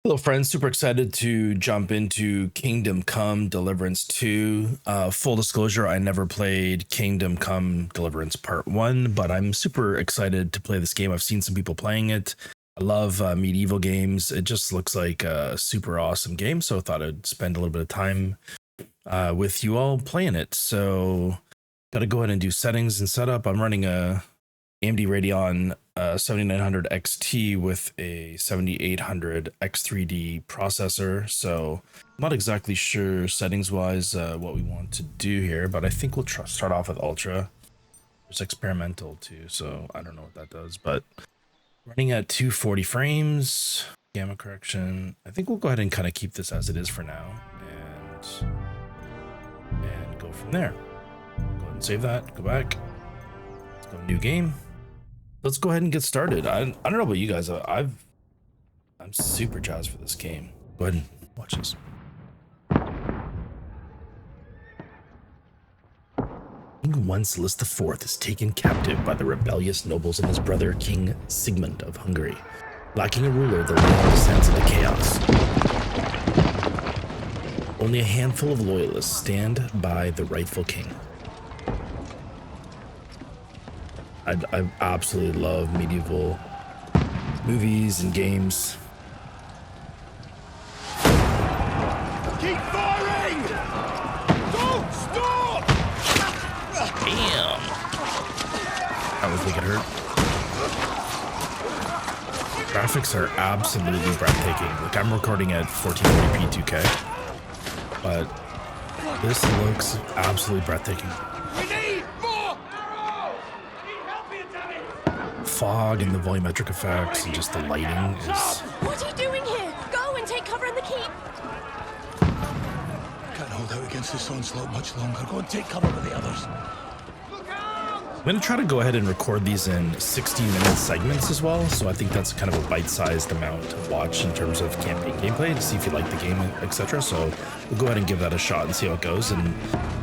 Hello, friends. Super excited to jump into Kingdom Come Deliverance 2. Full disclosure, I never played Kingdom Come Deliverance Part 1, but I'm super excited to play this game. I've seen some people playing it. I love medieval games. It just looks like a super awesome game, so I thought I'd spend a little bit of time with you all playing it. So, got to go ahead and do settings and setup. I'm running a AMD Radeon 7900 XT with a 7800 X3D processor. So I'm not exactly sure settings wise what we want to do here, but I think we'll start off with Ultra. It's experimental too, so I don't know what that does, but running at 240 frames, gamma correction. I think we'll go ahead and kind of keep this as it is for now and go from there. Go ahead and save that, go back, let's go new game. Let's go ahead and get started. I don't know about you guys. I'm super jazzed for this game. Go ahead and watch this. King Wenceslas IV is taken captive by the rebellious nobles and his brother King Sigmund of Hungary. Lacking a ruler, the land descends into chaos. Only a handful of loyalists stand by the rightful king. I absolutely love medieval movies and games. Keep firing! Don't stop! Damn! That was make it hurt. Graphics are absolutely breathtaking. Like, I'm recording at 1440p 2K, but this looks absolutely breathtaking. Fog and the volumetric effects and just the lighting is... What are you doing here? Go and take cover in the keep! Can't hold out against this onslaught much longer. Go and take cover with the others. I'm going to try to go ahead and record these in 16-minute segments as well, so I think that's kind of a bite-sized amount to watch in terms of campaign gameplay to see if you like the game, etc. So we'll go ahead and give that a shot and see how it goes, and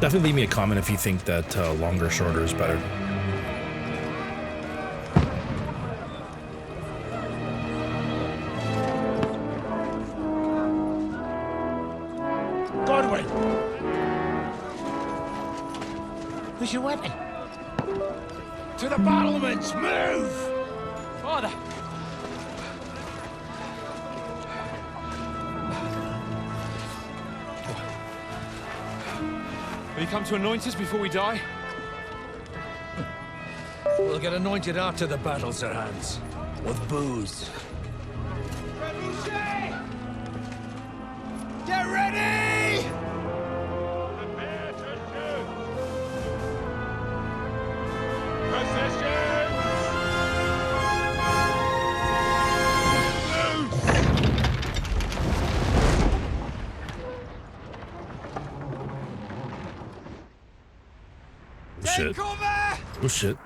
definitely leave me a comment if you think that longer or shorter is better. Where's your weapon? To the battlements! Move! Father! Will you come to anoint us before we die? We'll get anointed after the battles are hands. With booze. Get ready! Prepare to shoot! Positions! Oh shit. Oh shit.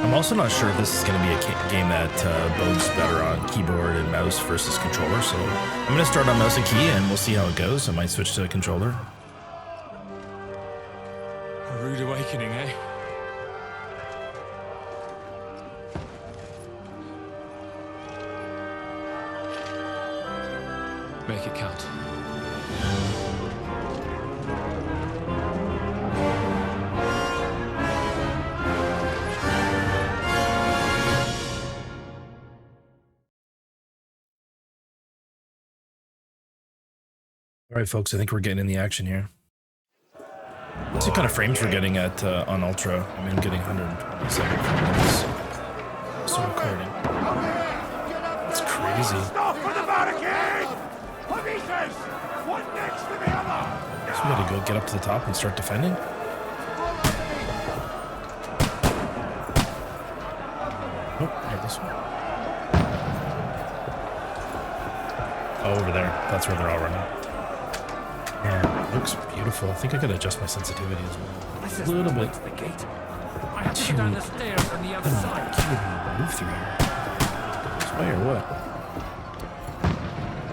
I'm also not sure if this is going to be a game that bodes better on keyboard and mouse versus controller, so I'm going to start on mouse and key and we'll see how it goes. I might switch to a controller. A rude awakening, eh? Make it count. All right, folks, I think we're getting in the action here. Let's see what kind of frames we're getting at on Ultra. I mean, I'm getting 127 frames. So recording. That's crazy. So we gotta go get up to the top and start defending. Oh, yeah, this one. Oh, over there. That's where they're all running. Man, it looks beautiful. I think I could adjust my sensitivity as well. A little bit. The gate. I have to go down the stairs on the other side. Can't even move through here. This way or what?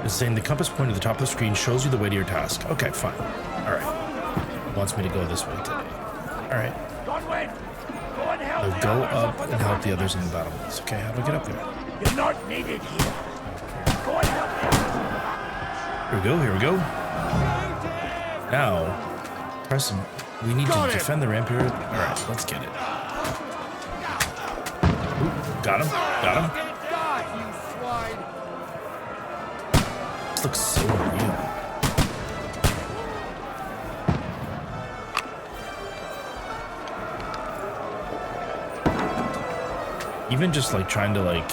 It's saying the compass point at the top of the screen shows you the way to your task. Okay, fine. All right. It wants me to go this way today. All right. I'll go up and help the others in the battle. It's okay. How do I get up there? You're not needed here. Go and help me. Here we go. Here we go. Now, press. We need to defend the ramp here. All right, let's get it. Ooh, got him. Got him. This looks so real. Even just like trying to like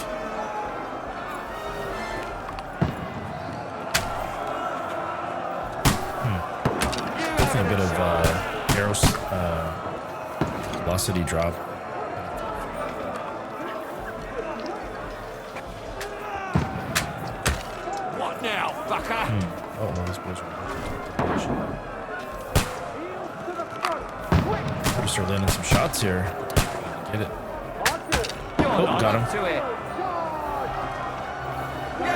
definitely a bit of arrow velocity drop. What now, fucker? Oh, well, this boy's right. Start landing some shots here. Get it. Oh, got him. Get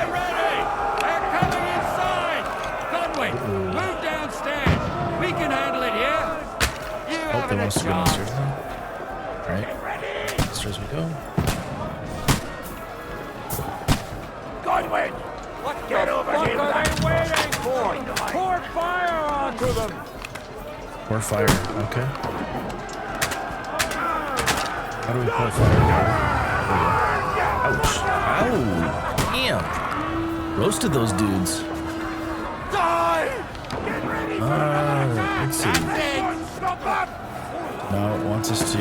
ready! They're coming inside! Conway, move downstairs! We can handle it here! You Oh, they want us to go downstairs now. Alright. ready! Downstairs we go. Godwin! What Get over here! What are they waiting for? Pour fire onto them! Pour fire. Okay. How do we pour fire? Ouch. Ow. Damn. Roasted those dudes. Let's see. Now it wants us to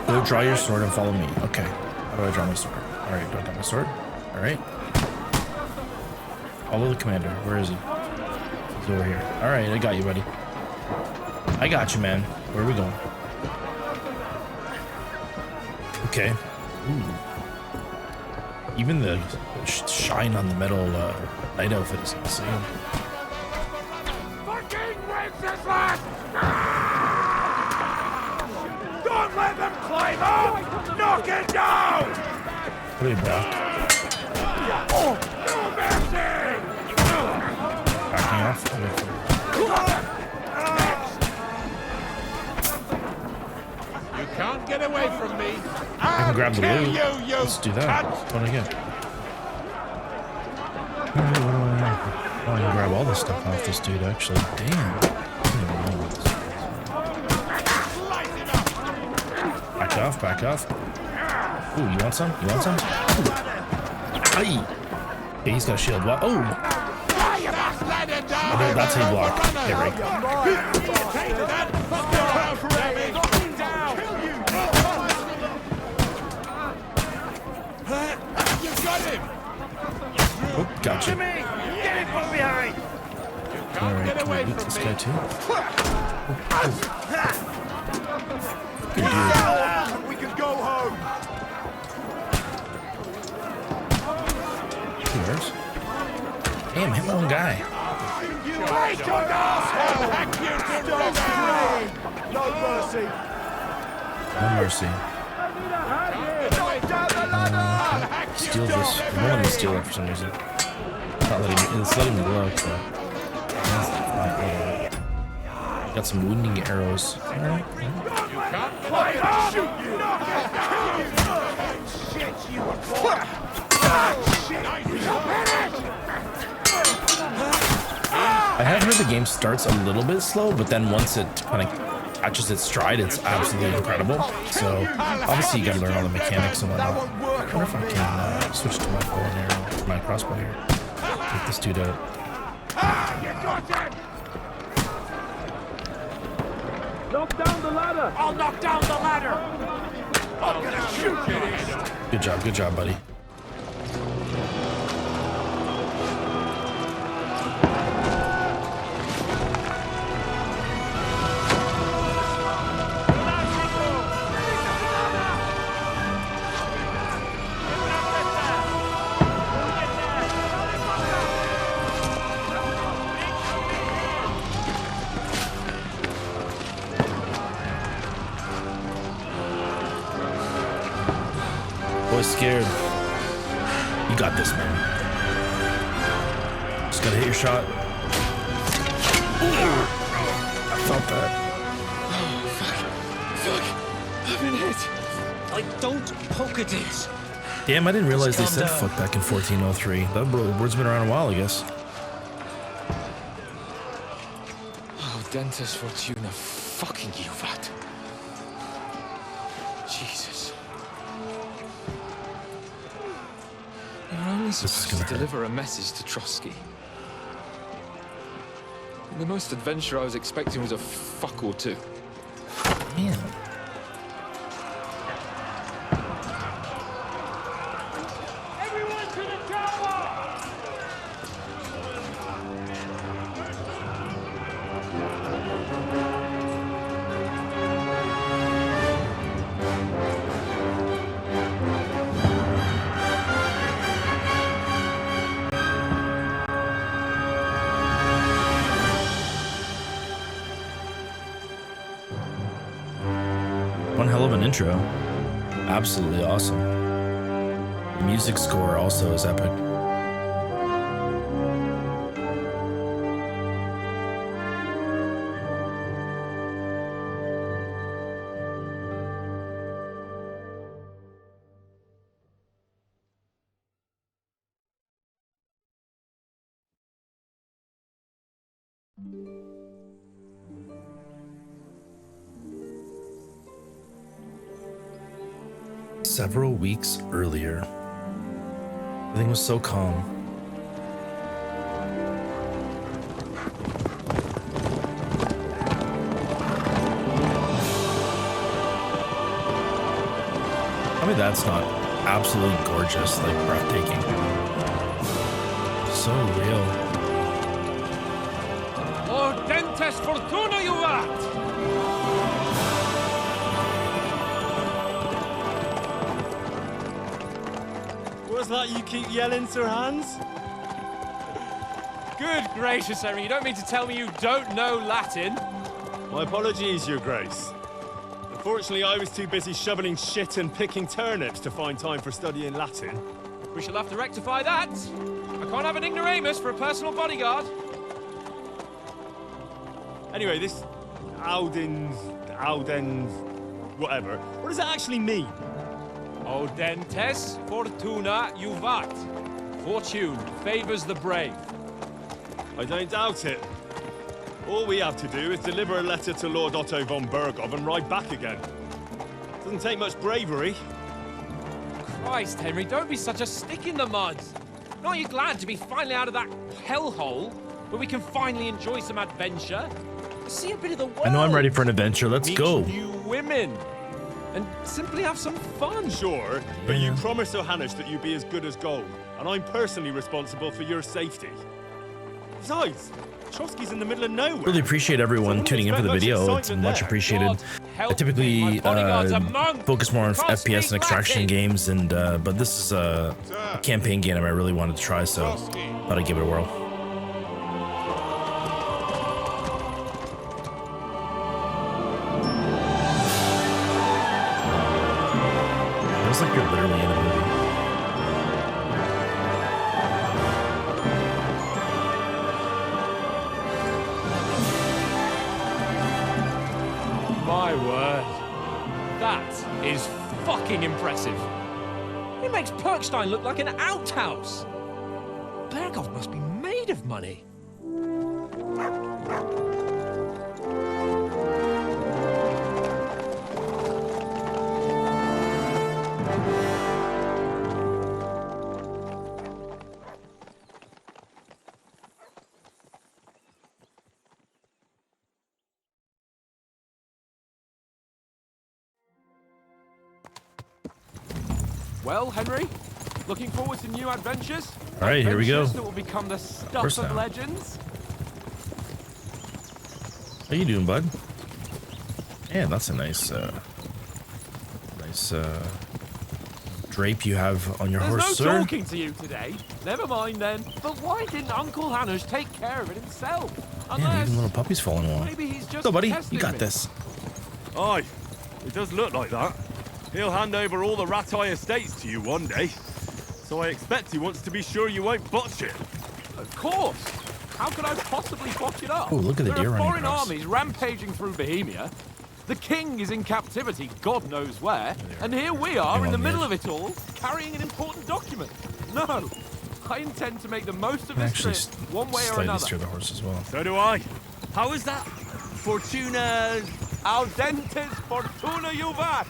go draw your sword and follow me. Okay. How do I draw my sword? Alright, do I got my sword? Alright. Follow the commander. Where is he? He's over here. Alright, I got you, buddy. I got you, man. Where are we going? Okay. Ooh. Even the shine on the metal knight outfit is insane. Fucking Wenceslas! Don't let them climb up! Knock it down! Put it back. Oh, no mercy! Backing off. You can't get away from me. I can grab the loot. Let's do that. What do I get? Oh, I can grab all this stuff off this dude, actually. Damn. I don't even know what this is. Back off, back off. Ooh, you want some? You want some? Ooh. Aye. Yeah, he's got a shield. What? Oh! Oh, that's how you block. Yeah, right. Oh, gotcha. Get it from behind! Alright, can I loot this guy too? Good dude. We can go home! Yours? Damn, hit my own guy. No mercy! No mercy. Steal this. I don't want to steal it for some reason. Not letting me, it's letting me look, so. Got some wounding arrows. Alright. I have heard the game starts a little bit slow, but then once it kind of catches its stride, it's absolutely incredible. So obviously you gotta learn all the mechanics and whatnot. I wonder if I can switch to my bow and arrow, to my crossbow here. Take this dude out. Knock down the ladder! I'll knock down the ladder! I'm gonna shoot you! Good job, buddy. Boy's scared. You got this, man. Gotta hit your shot. Ooh. I felt that. Fuck! I've been hit. Like, don't poke at it. Damn, I didn't realize they Calm said down. fuck back in 1403. That word's been around a while, I guess. Oh, Dentes Fortuna, fucking you, that. Jesus. You're only is supposed gonna to hurt. deliver a message to Trotsky. And the most adventure I was expecting was a fuck or two. Damn. Everyone to the tower! One hell of an intro. Absolutely awesome. The music score also is epic. Several weeks earlier, everything was so calm. I mean, that's not absolutely gorgeous, like breathtaking. So real. Oh, Dentes Fortuna, you rat! What's that you keep yelling, Sir Hans? Good gracious, Henry, you don't mean to tell me you don't know Latin? My apologies, Your Grace. Unfortunately, I was too busy shoveling shit and picking turnips to find time for studying Latin. We shall have to rectify that. I can't have an ignoramus for a personal bodyguard. Anyway, this Audens, whatever. What does that actually mean? O Dentes Fortuna Juvat. Fortune favors the brave. I don't doubt it. All we have to do is deliver a letter to Lord Otto von Bergov and ride back again. Doesn't take much bravery. Christ, Henry, don't be such a stick in the mud. Aren't you glad to be finally out of that hellhole where we can finally enjoy some adventure? See a bit of the world. I know I'm ready for an adventure. Let's Meet go. new women. And simply have some fun. Sure, but you Yeah. promised Johannes that you'd be as good as gold, and I'm personally responsible for your safety. Besides, Trotsky's in the middle of nowhere. Really appreciate everyone tuning in for the video. It's much appreciated. God I help me, typically my bodyguard's a monk. focus more on Can't FPS speak and extraction Latin. games, and but this is a campaign game I really wanted to try, so thought I'd give it a whirl. Feels like you're literally in a movie. My word. That is fucking impressive. It makes Perkstein look like an outhouse. Bergov must be made of money. Well, Henry, looking forward to new adventures? All right, here we go. Adventures that will become the stuff course of now. legends? How you doing, bud? Yeah, that's a nice, drape you have on your There's horse, no sir. talking to you today. Never mind then. But why didn't Uncle Hanush take care of it himself? Man, Unless even little puppy's falling along. maybe he's just So, buddy, testing you got me. this. Aye, it does look like that. He'll hand over all the Ratai estates to you one day. So I expect he wants to be sure you won't botch it. Of course. How could I possibly botch it up? Oh, look at the There deer are running foreign across. armies rampaging through Bohemia. The king is in captivity, God knows where. And here we are in the middle of it all, carrying an important document. No, I intend to make the most of this Actually, trip, one way or slightly another. steer the horse as well. So do I. How is that? Fortuna... Audentes fortuna juvat.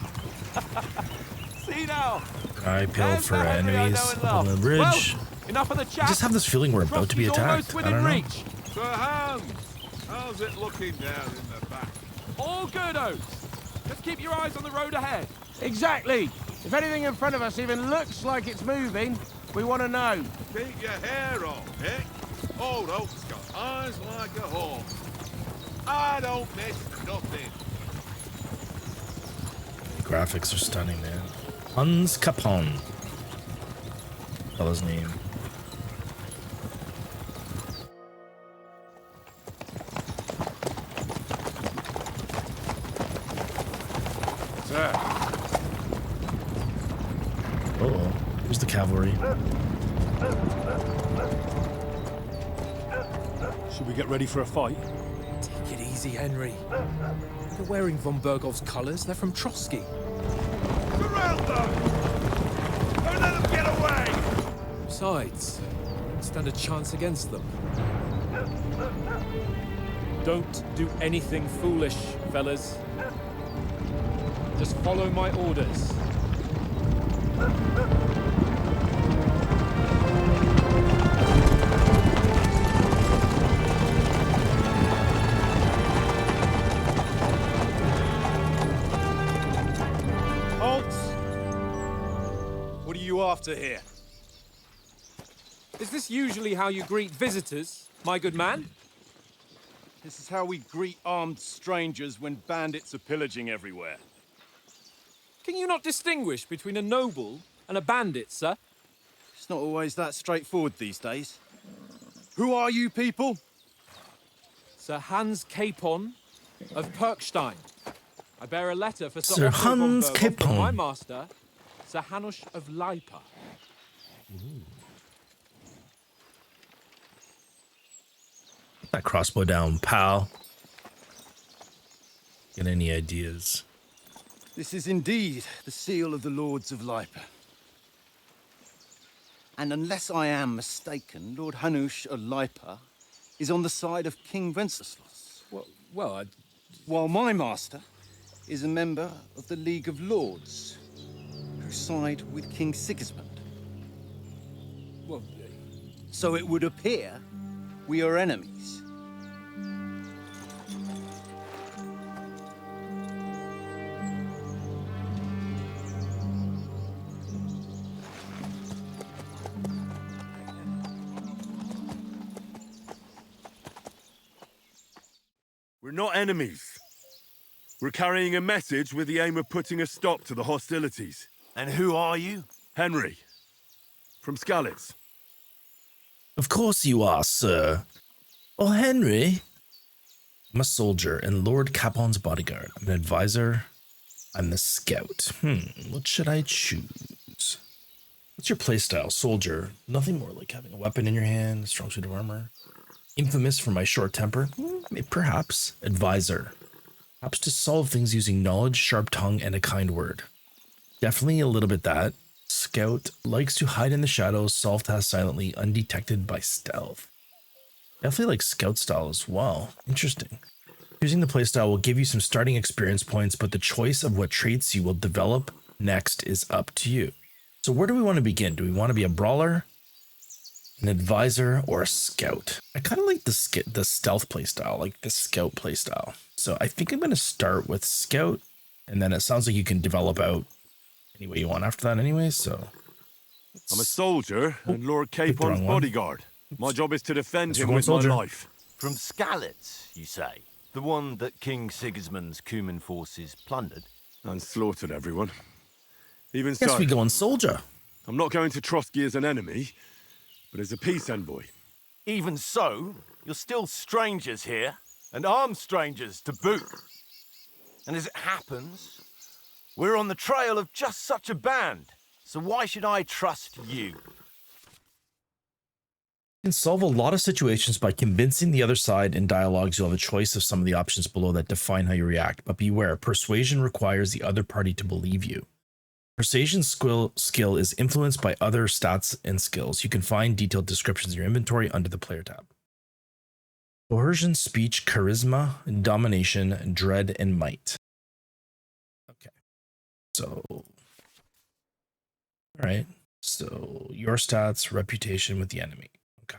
See now. I peel There's for the Henry I enemies know and up on the love. bridge. Well, enough of the chat. I just have this feeling we're about to be Trotsky's almost attacked. I within don't know. reach. Sir Hans, how's it looking down in the back? All good, Oates. Just keep your eyes on the road ahead. Exactly. If anything in front of us even looks like it's moving, we want to know. Keep your hair on, Nick. Old Oak's got eyes like a hawk. I don't miss nothing. The graphics are stunning, man. Hans Capon. Fella's name. Sir, Uh-oh. Here's the cavalry. Should we get ready for a fight? Take it easy, Henry. They're wearing von Bergov's colours. They're from Trotsky. surround them! Don't let them get away! Besides, stand a chance against them. Don't do anything foolish, fellas. Just follow my orders. Halt! What are you after here? Is this usually how you greet visitors, my good man? This is how we greet armed strangers when bandits are pillaging everywhere. Can you not distinguish between a noble and a bandit, sir? It's not always that straightforward these days. Who are you people? Sir Hans Capon of Perkstein. I bear a letter for Sir Otto von Hans Berghoff from Capon. my master, Sir Hanush of Lipa. Put that crossbow down, pal. Get any ideas? This is indeed the seal of the Lords of Lipa. And unless I am mistaken, Lord Hanush of Lipa is on the side of King Wenceslas, Well, while my master is a member of the League of Lords, who side with King Sigismund. So it would appear we are enemies. We're not enemies. We're carrying a message with the aim of putting a stop to the hostilities. And who are you? Henry, from Skalitz. Of course you are, sir. Oh, Henry. I'm a soldier and Lord Capon's bodyguard. I'm an advisor. I'm the scout. What should I choose? What's your playstyle? Soldier. Nothing more like having a weapon in your hand, a strong suit of armor. Infamous for my short temper? Perhaps. Advisor. Perhaps to solve things using knowledge, sharp tongue, and a kind word. Definitely a little bit that. Scout likes to hide in the shadows, solve tasks silently, undetected by stealth. Definitely like scout style as well. Interesting. Choosing the playstyle will give you some starting experience points, but the choice of what traits you will develop next is up to you. So where do we want to begin? Do we want to be a brawler, an advisor, or a scout? I kind of like the stealth playstyle, like the scout playstyle. So I think I'm going to start with scout, and then it sounds like you can develop out any way you want after that anyway, so. I'm a soldier and Lord picked the Capon's wrong one. bodyguard. My job is to defend Thanks him for going with soldier. my life. From Skalitz, you say? The one that King Sigismund's Cuman forces plundered? And slaughtered everyone. Even Guess so, we go on soldier. I'm not going to Trotsky as an enemy, but as a peace envoy. Even so, you're still strangers here, and armed strangers to boot. And as it happens, we're on the trail of just such a band, so why should I trust you? You can solve a lot of situations by convincing the other side. In dialogues, you'll have a choice of some of the options below that define how you react, but beware, persuasion requires the other party to believe you. Persuasion skill is influenced by other stats and skills. You can find detailed descriptions in your inventory under the player tab. Coercion, speech, charisma, domination, dread, and might. Okay. So, all right. So your stats, reputation with the enemy. Okay.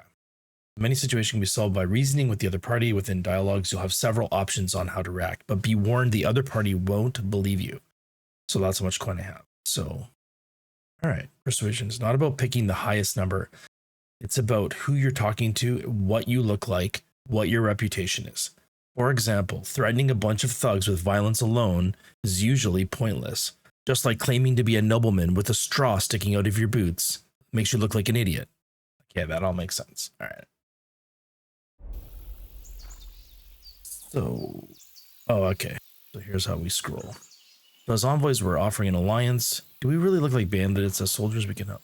Many situations can be solved by reasoning with the other party. Within dialogues, you'll have several options on how to react, but be warned, the other party won't believe you. So that's how much coin I have. So, all right. Persuasion is not about picking the highest number. It's about who you're talking to, what you look like, what your reputation is. For example, threatening a bunch of thugs with violence alone is usually pointless. Just like claiming to be a nobleman with a straw sticking out of your boots makes you look like an idiot. Okay, that all makes sense. All right. So, okay. So here's how we scroll. So as envoys, we're offering an alliance. Do we really look like bandits? As soldiers, we can help.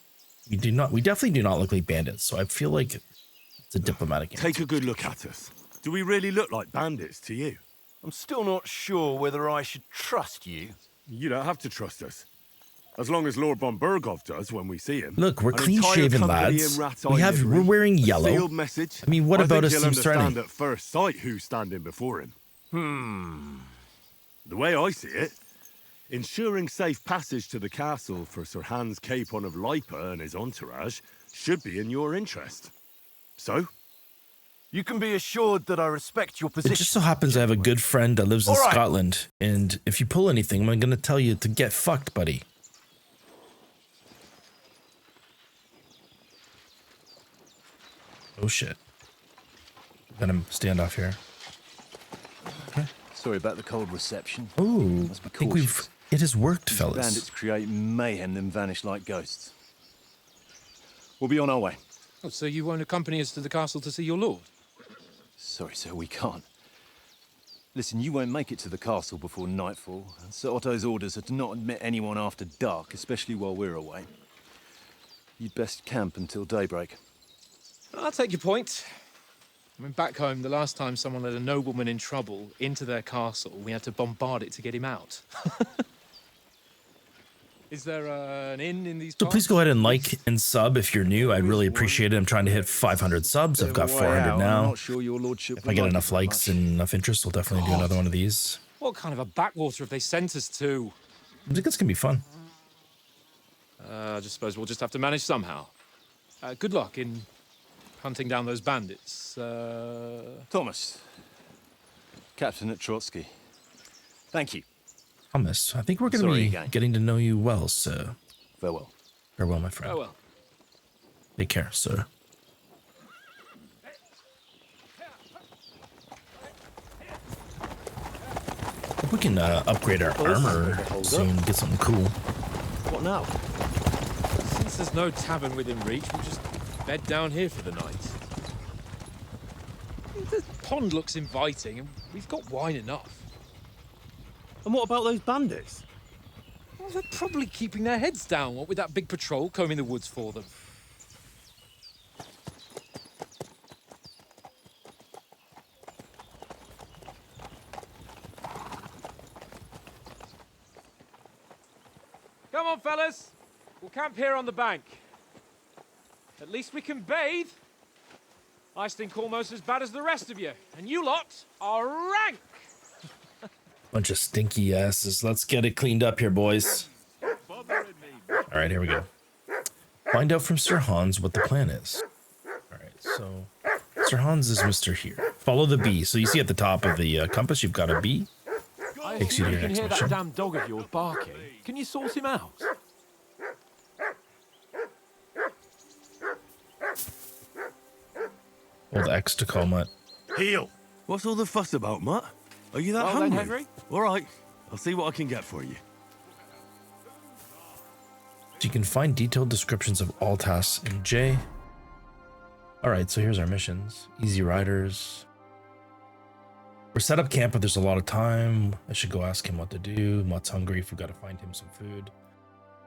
We do not. We definitely do not look like bandits. So I feel like it's a diplomatic answer. Take a good look at us. Do we really look like bandits to you? I'm still not sure whether I should trust you. You don't have to trust us. As long as Lord von Burgov does when we see him. Look, we're An clean-shaven entire company lads. in rat-eye livery, We're wearing a yellow. sealed message. I mean, what I about think us he'll seems understand threatening? at first sight who's standing before him. The way I see it, ensuring safe passage to the castle for Sir Hans Capon of Lipa and his entourage should be in your interest. So? You can be assured that I respect your position. It just so happens I have a good friend that lives in Scotland, and if you pull anything, I'm going to tell you to get fucked, buddy. Oh shit. Let him stand off here. Okay. Sorry about the cold reception. Ooh, Must be I think cautious. it has worked, These fellas. bandits create mayhem, then vanish like ghosts. We'll be on our way. Oh, so you won't accompany us to the castle to see your lord? Sorry, sir, we can't. Listen, you won't make it to the castle before nightfall. Sir Otto's orders are to not admit anyone after dark, especially while we're away. You'd best camp until daybreak. I'll take your point. I mean, back home, the last time someone let a nobleman in trouble into their castle, we had to bombard it to get him out. Is there an inn in these So parts? please go ahead and like and sub if you're new. I'd really appreciate it. I'm trying to hit 500 subs. I've got 400 now. I'm not sure your lordship If I get enough likes and enough interest, we'll definitely do another one of these. What kind of a backwater have they sent us to? I think it's going to be fun. I just suppose we'll just have to manage somehow. Good luck in hunting down those bandits. Thomas, Captain at Trotsky. Thank you. Thomas, I think we're going to be getting to know you well, sir. Farewell. Farewell, my friend. Farewell. Take care, sir. Hope we can upgrade our armor soon, get something cool. What now? Since there's no tavern within reach, we'll just bed down here for the night. The pond looks inviting, and we've got wine enough. And what about those bandits? Well, they're probably keeping their heads down, what with that big patrol combing the woods for them. Come on, fellas. We'll camp here on the bank. At least we can bathe. I stink almost as bad as the rest of you, and you lot are rank. Bunch of stinky asses. Let's get it cleaned up here, boys. All right, here we go. Find out from Sir Hans what the plan is. All right, so Sir Hans is Mr. Here. Follow the bee. So you see at the top of the compass, you've got a bee. Takes you to your next hear that mission. damn dog of yours barking. Can you sort him out? Hold X to call Mutt. Heel! What's all the fuss about, Mutt? Are you that Well then, hungry? Henry. All right, I'll see what I can get for you. So you can find detailed descriptions of all tasks in J. All right, so here's our missions. Easy Riders. We're set up camp, but there's a lot of time. I should go ask him what to do. Mutt's hungry. If we've got to find him some food.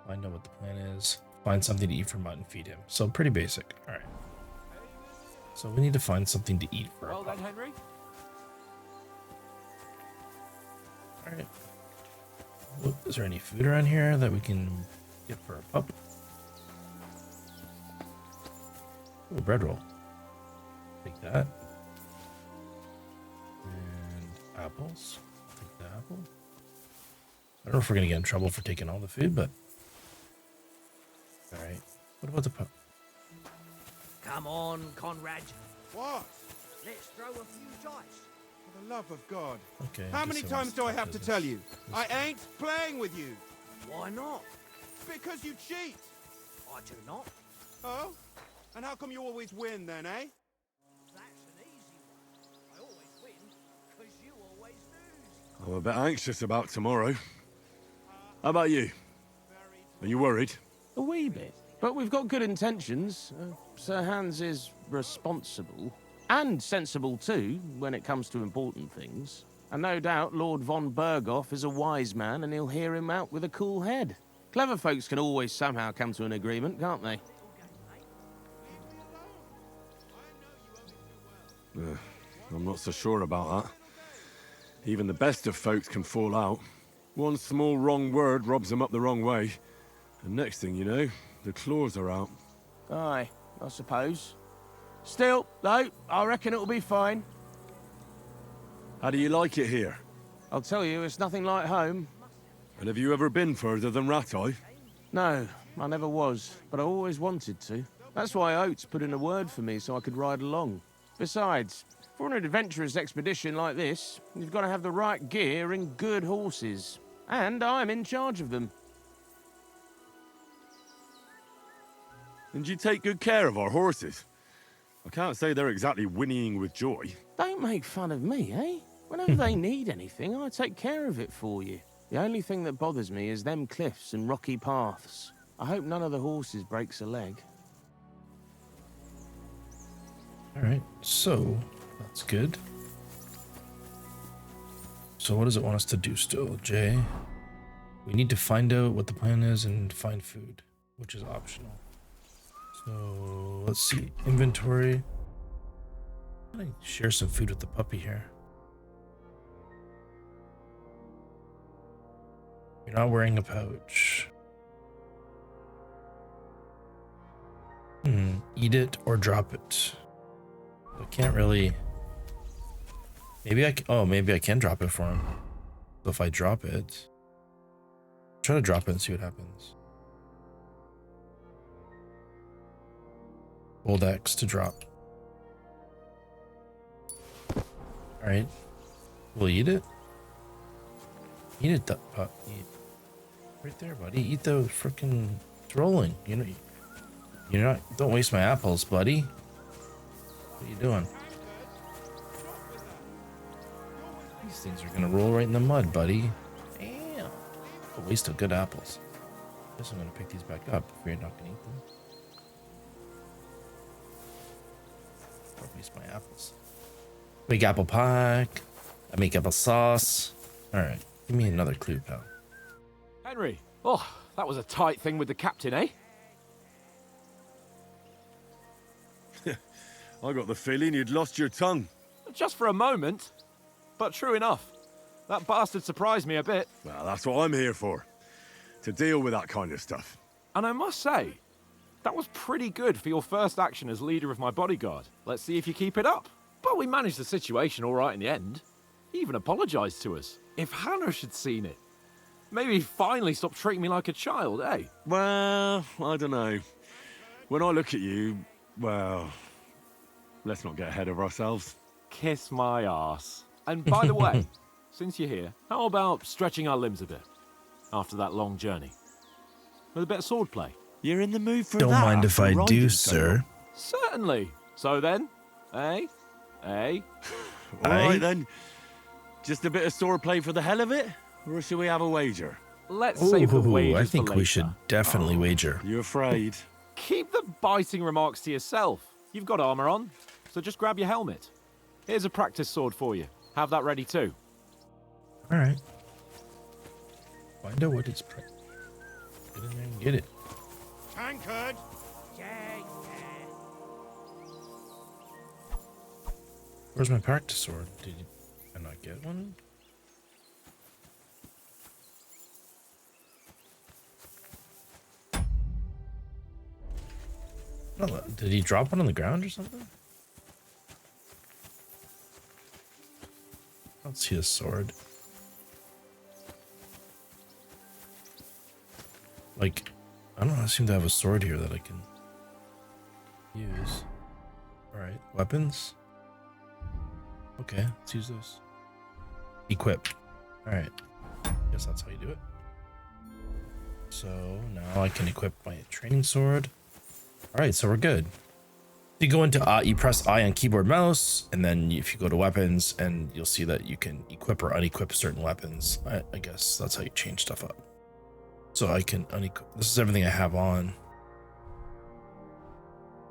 Find out what the plan is. Find something to eat for Mutt and feed him. So pretty basic. All right. So we need to find something to eat for Well our then, pup. Henry. All right. Is there any food around here that we can get for our pup? Oh, bread roll. Take that. And apples. Take the apple. I don't know if we're gonna get in trouble for taking all the food, but all right. What about the pup? Come on, Conrad. What? Let's throw a few dice. For the love of God. Okay. How many times do I have to tell you? I ain't playing with you. Why not? Because you cheat. I do not. Oh? And how come you always win then, eh? That's an easy one. I always win because you always lose. I'm a bit anxious about tomorrow. How about you? Are you worried? A wee bit. But we've got good intentions. Sir Hans is responsible. And sensible too, when it comes to important things. And no doubt Lord von Berghoff is a wise man and he'll hear him out with a cool head. Clever folks can always somehow come to an agreement, can't they? I'm not so sure about that. Even the best of folks can fall out. One small wrong word robs them up the wrong way. And next thing you know, the claws are out. Aye, I suppose. Still, though, I reckon it'll be fine. How do you like it here? I'll tell you, it's nothing like home. And have you ever been further than Ratai? No, I never was, but I always wanted to. That's why Oates put in a word for me so I could ride along. Besides, for an adventurous expedition like this, you've got to have the right gear and good horses. And I'm in charge of them. And you take good care of our horses. I can't say they're exactly whinnying with joy. Don't make fun of me, eh? Whenever they need anything, I take care of it for you. The only thing that bothers me is them cliffs and rocky paths. I hope none of the horses breaks a leg. All right, so that's good. So what does it want us to do still, Jay? We need to find out what the plan is and find food, which is optional. So let's see, inventory. I'm gonna share some food with the puppy here. You're not wearing a pouch. Eat it or drop it. I can't really. Maybe I can drop it for him. So if I drop it, try to drop it and see what happens. Hold X to drop. All right, we'll eat it. Eat it, pup. Eat. Right there, buddy. Eat the frickin' rolling. You know, you're not. Don't waste my apples, buddy. What are you doing? These things are gonna roll right in the mud, buddy. Damn. A waste of good apples. Guess I'm gonna pick these back up if you're not gonna eat them. Don't waste my apples. Make apple pie. I make apple sauce. All right, give me another clue, pal. Henry. Oh, that was a tight thing with the captain, eh? I got the feeling you'd lost your tongue. Just for a moment. But true enough. That bastard surprised me a bit. Well, that's what I'm here for. To deal with that kind of stuff. And I must say, that was pretty good for your first action as leader of my bodyguard. Let's see if you keep it up. But we managed the situation all right in the end. He even apologized to us. If Hannah had seen it, maybe he'd finally stop treating me like a child, eh? Well, I don't know. When I look at you, well, let's not get ahead of ourselves. Kiss my arse. And by the way, since you're here, how about stretching our limbs a bit after that long journey? With a bit of swordplay. You're in the mood for Don't that? mind if I after do, riding sir. Certainly. So then, eh? Eh? All right then. Just a bit of swordplay for the hell of it? Or should we have a wager? Let's save the wagers I think for we later. should definitely wager. You afraid? Keep the biting remarks to yourself. You've got armor on, so just grab your helmet. Here's a practice sword for you. Have that ready too. All right. Find out what it's. Get in there and get it. Tankard! Where's my practice sword? Did I not get one? Oh, did he drop one on the ground or something? I don't see a sword. Like, I don't know, I seem to have a sword here that I can use. Alright, weapons. Okay, let's use those. Equip. Alright. Guess that's how you do it. So now I can equip my training sword. Alright, so we're good. You go into you press I on keyboard mouse, and then if you go to weapons, and you'll see that you can equip or unequip certain weapons. I guess that's how you change stuff up. So I can unequip. This is everything I have on.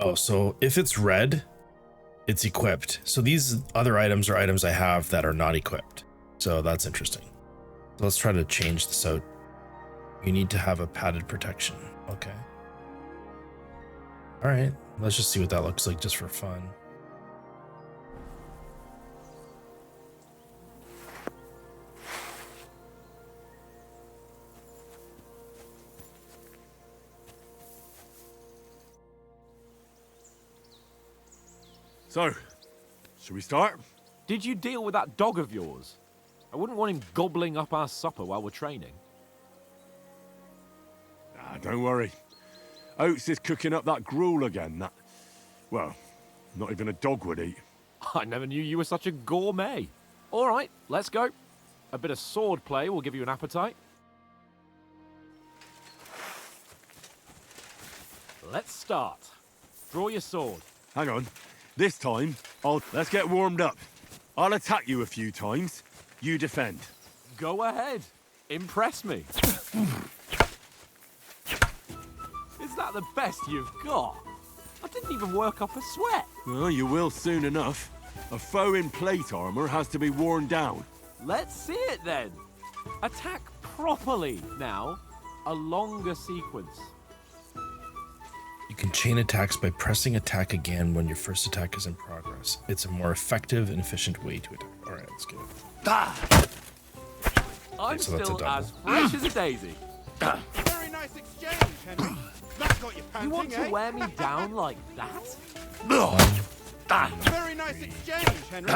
Oh, so if it's red, it's equipped. So these other items are items I have that are not equipped. So that's interesting. So let's try to change this out. You need to have a padded protection. Okay. All right, let's just see what that looks like just for fun. So, should we start? Did you deal with that dog of yours? I wouldn't want him gobbling up our supper while we're training. Ah, don't worry. Oates is cooking up that gruel again, that... Well, not even a dog would eat. I never knew you were such a gourmet. All right, let's go. A bit of sword play will give you an appetite. Let's start. Draw your sword. Hang on. This time, let's get warmed up. I'll attack you a few times. You defend. Go ahead. Impress me. Is that the best you've got? I didn't even work up a sweat. Well, you will soon enough. A foe in plate armor has to be worn down. Let's see it then. Attack properly now. A longer sequence. You can chain attacks by pressing attack again when your first attack is in progress. It's a more effective and efficient way to attack. All right, let's get it. Ah! I'm so that's a still double. as fresh as a daisy. Very nice exchange, Henry. That's got you panting, You want to eh? wear me down like that? Very nice exchange, Henry.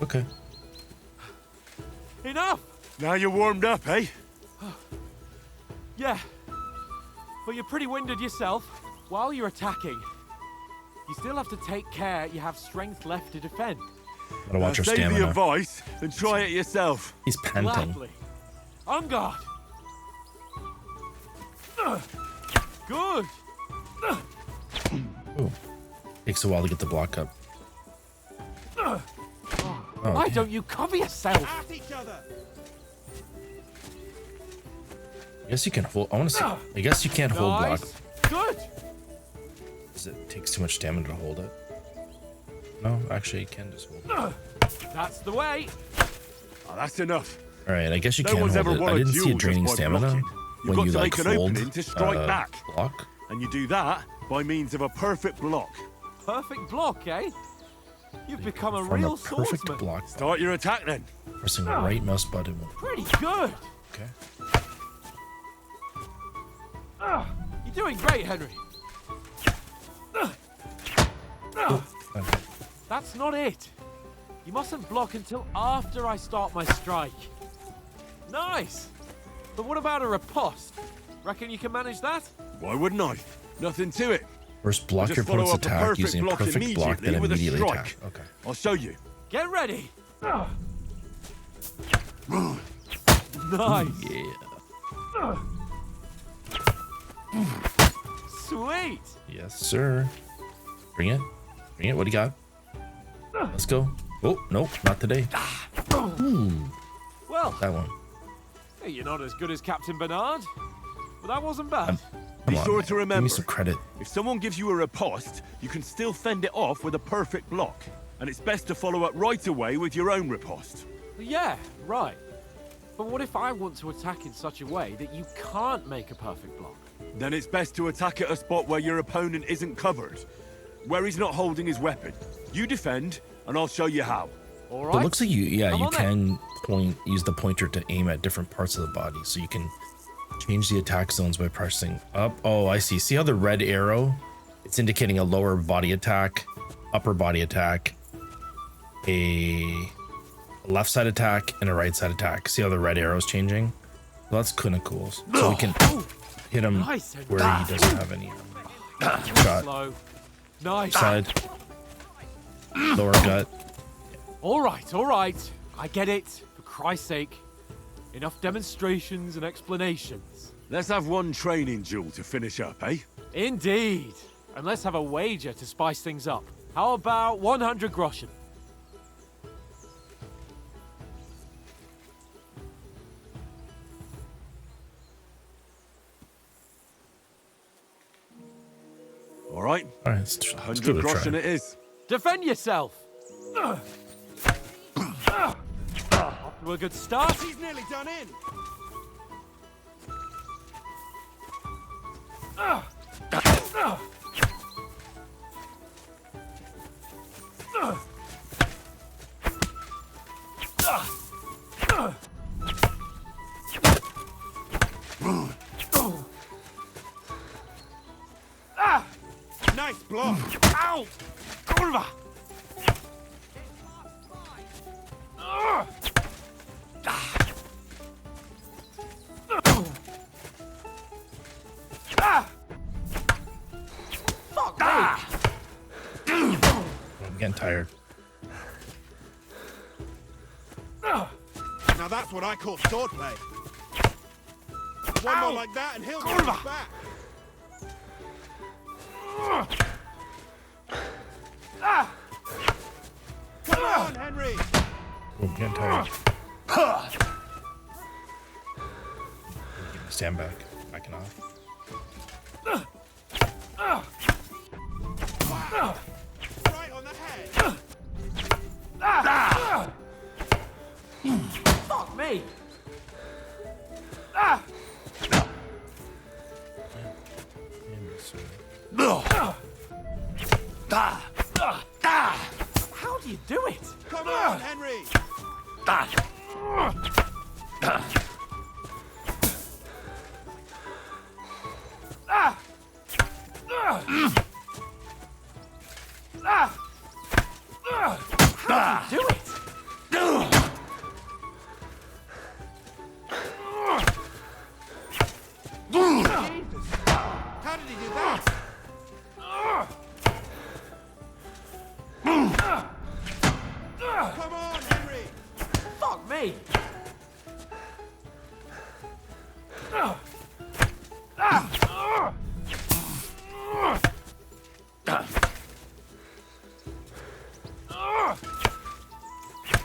Okay. Enough! Now you're warmed up, eh? Yeah. But you're pretty winded yourself. While you're attacking, you still have to take care you have strength left to defend. Gotta watch your Save the stamina. advice and try it yourself. He's panting. Gladly. On guard. Good. Ooh. Takes a while to get the block up. Oh, Why okay. don't you cover yourself? At each other. I guess you can hold. I want to see. I guess you can't hold block Nice. Good. because it takes too much stamina to hold it. No, actually, you can just hold it. That's the way. Oh, that's enough. All right, I guess you No can one's hold ever it. won I a didn't see duel it draining just by stamina blocking. You've when got you to like make an hold opening to strike back. block. And you do that by means of a perfect block. Perfect block, eh? You've become a From real a perfect swordsman. block. Start your attack then. Pressing the right mouse button. Pretty good. Okay. You're doing great, Henry. Okay. That's not it. You mustn't block until after I start my strike. Nice. But what about a riposte? Reckon you can manage that? Why wouldn't I? Nothing to it. First, block Just your follow opponent's up a attack perfect using a block perfect block, then immediately with a immediately strike. attack. Okay. I'll show you. Get ready. Nice. Yeah. Sweet. Yes, sir. Bring it. Bring it. What do you got? Let's go. Oh, nope, not today. Ooh, Well, that one. hey, you're not as good as Captain Bernard, but that wasn't bad. Be Come on, sure man. to Give remember, me some credit. if someone gives you a riposte, you can still fend it off with a perfect block. And it's best to follow up right away with your own riposte. Yeah, right. But what if I want to attack in such a way that you can't make a perfect block? Then it's best to attack at a spot where your opponent isn't covered, where he's not holding his weapon. You defend, and I'll show you how. All So right. it looks like you Come on then. can use the pointer to aim at different parts of the body. So you can change the attack zones by pressing up. Oh, I see. See how the red arrow? It's indicating a lower body attack, upper body attack, a left side attack, and a right side attack. See how the red arrow is changing? Well, that's kind of cool. So we can hit him Nice. where he doesn't have any shot. Slow. Nice. Side, lower gut. All right, all right. I get it. For Christ's sake. Enough demonstrations and explanations. Let's have one training duel to finish up, eh? Indeed. And let's have a wager to spice things up. How about 100 groschen? All right. All right, let's give 100 it a try. groschen it is. Defend yourself. Off to a good start. He's nearly done in. Nice block. Ow! Kurwa! Fuck me! I'm getting tired. Now that's what I call swordplay. One more like that and he'll get his back. Come on, Henry. I'm getting tired. Stand back. Backing off. Right on the head. Fuck me! How do you do it? Come on, Henry. How do you do it? How did he do that? Come on, Henry. Fuck me!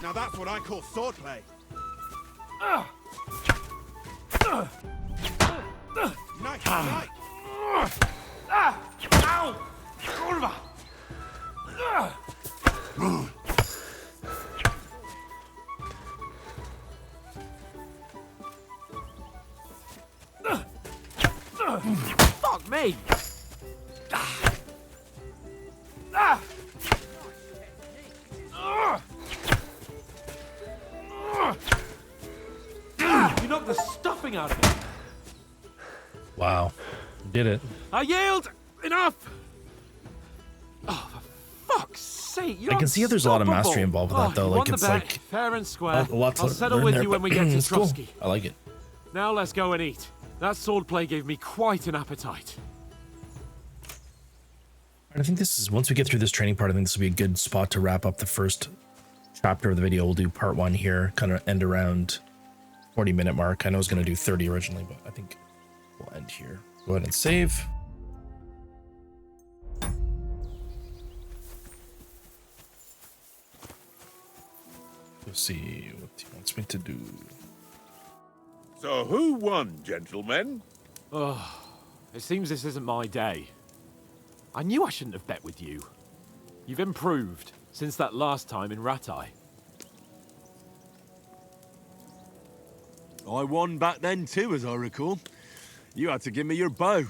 Now that's what I call swordplay. Nice, nice. Ow! Kurwa! Fuck me! You knocked the stuffing out of me. Wow. Did it. I yield! Enough! Oh, for fuck's sake, you're I can see how there's a lot of mastery involved with that, though. You Like, won the it's bet, like fair and square. a lot to I'll settle learn with there, you when but we get to it's cool. Trotsky. I like it. Now let's go and eat. That swordplay gave me quite an appetite. I think this is, once we get through this training part, I think this will be a good spot to wrap up the first chapter of the video. We'll do part 1 here, kind of end around 40-minute mark. I know I was going to do 30 originally, but I think we'll end here. Go ahead and save. Let's see what he wants me to do. So who won, gentlemen? Oh, it seems this isn't my day. I knew I shouldn't have bet with you. You've improved since that last time in Ratai. I won back then too, as I recall. You had to give me your bow.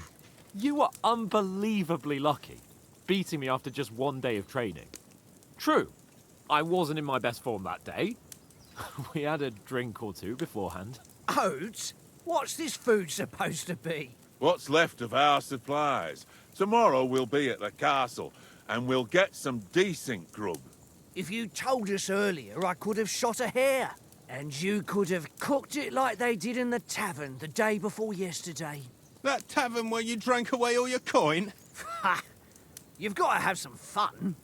You were unbelievably lucky, beating me after just one day of training. True, I wasn't in my best form that day. We had a drink or two beforehand. Oats? What's this food supposed to be? What's left of our supplies. Tomorrow we'll be at the castle, and we'll get some decent grub. If you told us earlier, I could have shot a hare. And you could have cooked it like they did in the tavern the day before yesterday. That tavern where you drank away all your coin? Ha! You've got to have some fun.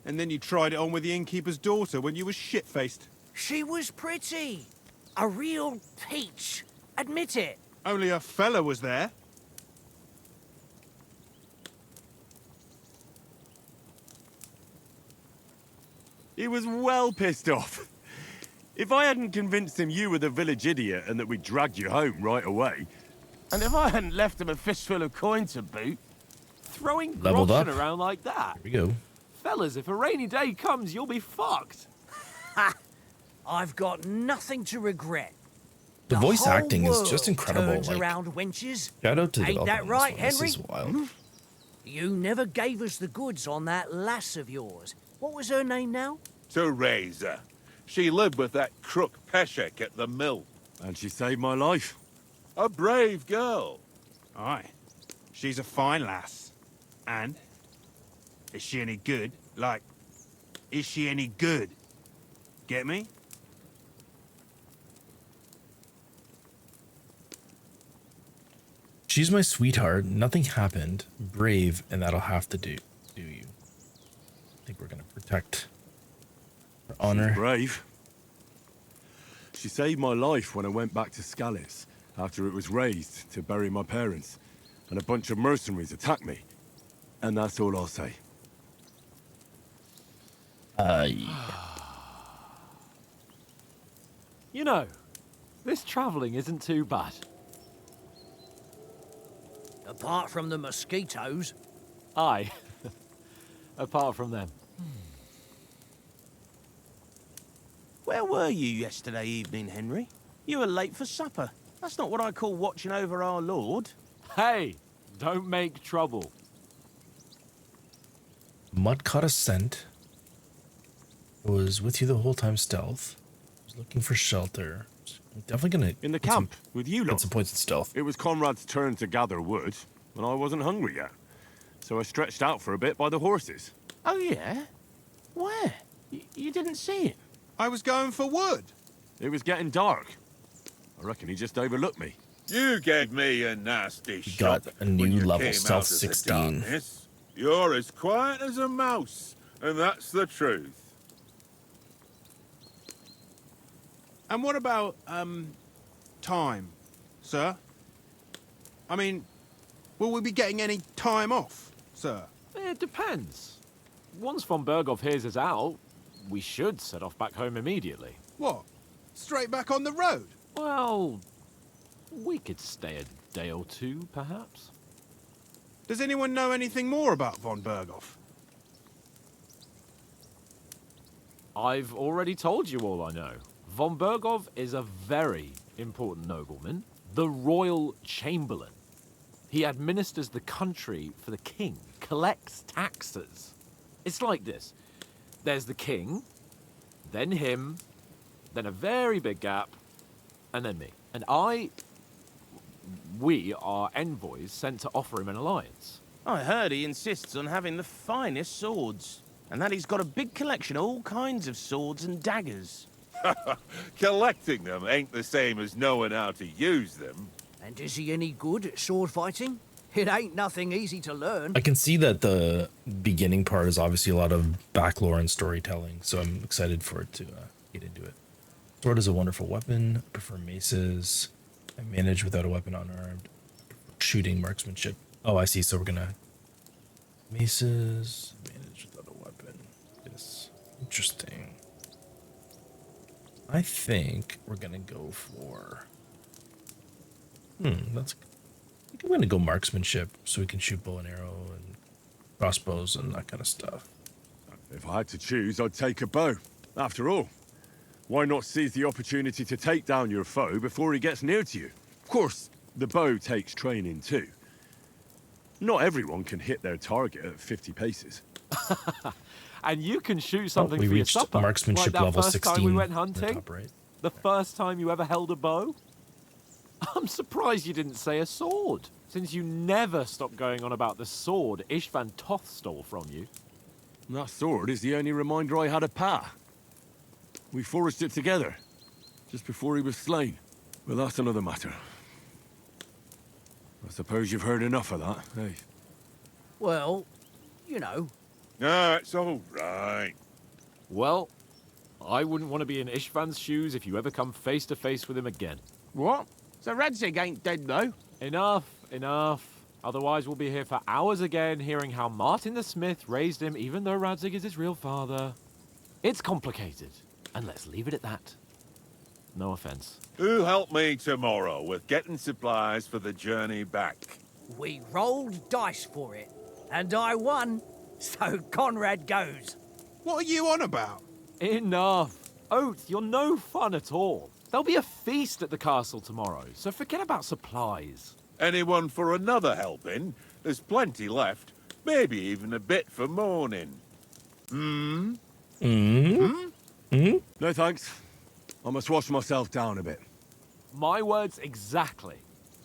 And then you tried it on with the innkeeper's daughter when you were shit-faced. She was pretty. A real peach. Admit it. Only a fella was there. He was well pissed off. If I hadn't convinced him you were the village idiot and that we dragged you home right away, And if I hadn't left him a fistful of coin to boot, Throwing Leveled groschen up. around like that. Here we go. Fellas, if a rainy day comes, you'll be fucked. Ha! I've got nothing to regret. The voice whole acting is world just incredible. turns Like, around, wenches. shout out to the Ain't that development on right, this one. Henry? This is wild. You never gave us the goods on that lass of yours. What was her name now? Teresa. She lived with that crook Peshek at the mill. and she saved my life. A brave girl. Aye. She's a fine lass. And? Is she any good? Like, is she any good? Get me? She's my sweetheart. Nothing happened. Brave, and that'll have to do you. I think we're gonna protect her honor. Brave. She saved my life when I went back to Scallis after it was razed to bury my parents, and a bunch of mercenaries attacked me. And that's all I'll say. You know, this travelling isn't too bad. Apart from the mosquitoes. Aye. Apart from them. Where were you yesterday evening, Henry? You were late for supper. That's not what I call watching over our lord. Hey, don't make trouble. Mutt caught a scent. Was with you the whole time. Stealth. Was looking for shelter. I'm definitely gonna In the get some- camp, with you get lot. some points in stealth. It was Conrad's turn to gather wood, and I wasn't hungry yet. So I stretched out for a bit by the horses. Oh, yeah? Where? You didn't see him? I was going for wood. It was getting dark. I reckon he just overlooked me. You gave me a nasty He shock got a new when you level, came stealth out of the 16. darkness. You're as quiet as a mouse, and that's the truth. And what about, time, sir? I mean, will we be getting any time off, sir? It depends. Once von Berghoff hears us out, we should set off back home immediately. What? Straight back on the road? Well, we could stay a day or two, perhaps. Does anyone know anything more about von Berghoff? I've already told you all I know. Von Berghoff is a very important nobleman, the royal chamberlain. He administers the country for the king, collects taxes. It's like this. There's the king, then him, then a very big gap, and then me. And we are envoys sent to offer him an alliance. I heard he insists on having the finest swords, and that he's got a big collection of all kinds of swords and daggers. Collecting them ain't the same as knowing how to use them. And is he any good at sword fighting? It ain't nothing easy to learn. I can see that the beginning part is obviously a lot of backlore and storytelling, so I'm excited for it to get into it. Sword is a wonderful weapon. I prefer maces. I manage without a weapon unarmed. Shooting, marksmanship. Oh, I see. So we're gonna maces. Manage without a weapon. Yes, interesting. I think we're gonna go for. That's. I think I'm gonna go marksmanship so we can shoot bow and arrow and crossbows and that kind of stuff. If I had to choose, I'd take a bow. After all, why not seize the opportunity to take down your foe before he gets near to you? Of course, the bow takes training too. Not everyone can hit their target at 50 paces. And you can shoot something we for your reached supper. marksmanship like that level first 16 time we went in the hunting. top right. The first time you ever held a bow. I'm surprised you didn't say a sword, since you never stopped going on about the sword Ishvan Toth stole from you. That sword is the only reminder I had of Pa. We forged it together, just before he was slain. Well, that's another matter. I suppose you've heard enough of that, eh? Well, you know. No, it's all right. Well, I wouldn't want to be in Ishvan's shoes if you ever come face to face with him again. What? So Radzig ain't dead, though? Enough, enough. Otherwise, we'll be here for hours again, hearing how Martin the Smith raised him, even though Radzig is his real father. It's complicated, and let's leave it at that. No offense. Who'll help me tomorrow with getting supplies for the journey back? We rolled dice for it, and I won, so Conrad goes. What are you on about? Enough. Oath, you're no fun at all. There'll be a feast at the castle tomorrow, so forget about supplies. Anyone for another helping? There's plenty left. Maybe even a bit for morning. No thanks. I must wash myself down a bit. My words exactly.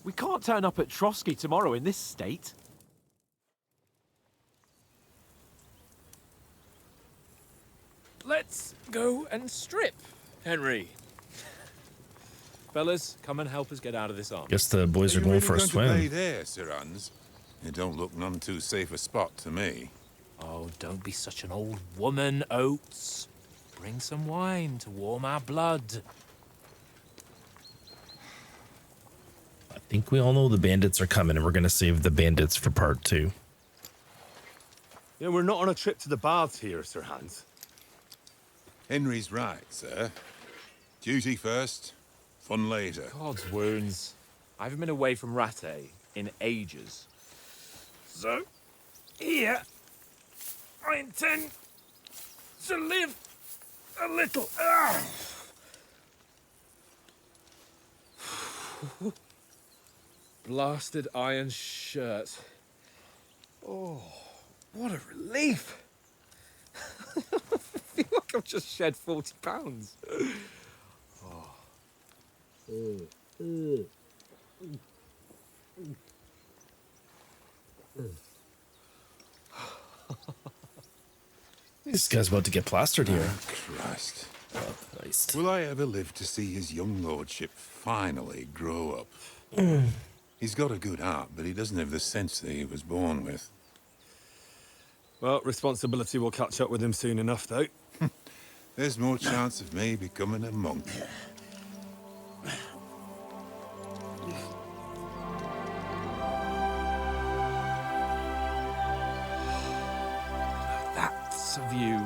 We can't turn up at Trotsky tomorrow in this state. Let's go and strip, Henry. Fellas, come and help us get out of this arm. Guess the boys are going for a swim. Play there, Sir Hans? It don't look none too safe a spot to me. Oh, don't be such an old woman, Oates. Bring some wine to warm our blood. I think we all know the bandits are coming, and we're going to save the bandits for part 2. Yeah, we're not on a trip to the baths here, Sir Hans. Henry's right, sir. Duty first, fun later. God's wounds. I haven't been away from Ratte in ages. So, here, I intend to live a little. Blasted iron shirt. Oh, what a relief. I feel like I've just shed 40 pounds. This guy's about to get plastered here. Christ. Oh, Christ. Will I ever live to see his young lordship finally grow up? He's got a good heart, but he doesn't have the sense that he was born with. Well, responsibility will catch up with him soon enough, though. There's more chance of me becoming a monk. That's a view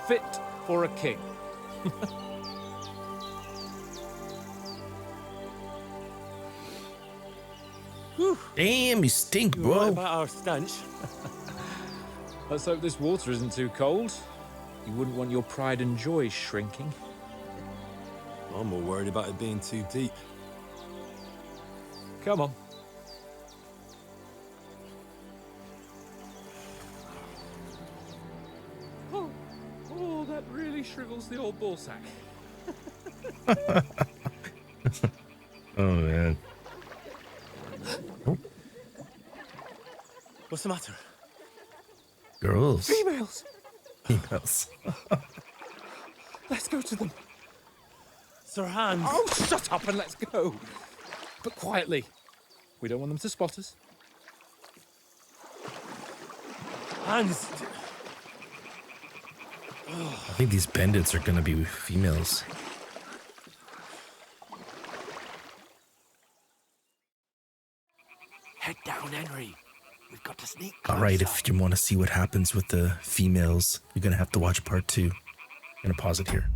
fit for a king. Damn, you stink, What bro. about our stench? Let's hope this water isn't too cold. You wouldn't want your pride and joy shrinking. I'm more worried about it being too deep. Come on. Oh, that really shrivels the old ball sack. Oh, man. What's the matter? Girls. Females! Females. Let's go to them. Sir Hans. Oh, shut up and let's go. But quietly. We don't want them to spot us. Hans. I think these bandits are going to be females. Head down, Henry. We've got to sneak All right, if you want to see what happens with the females, you're going to have to watch part 2. I'm going to pause it here.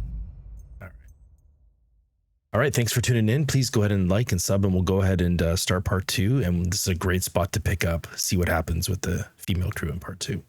All right, thanks for tuning in. Please go ahead and like and sub, and we'll go ahead and start part 2. And this is a great spot to pick up, see what happens with the female crew in part 2.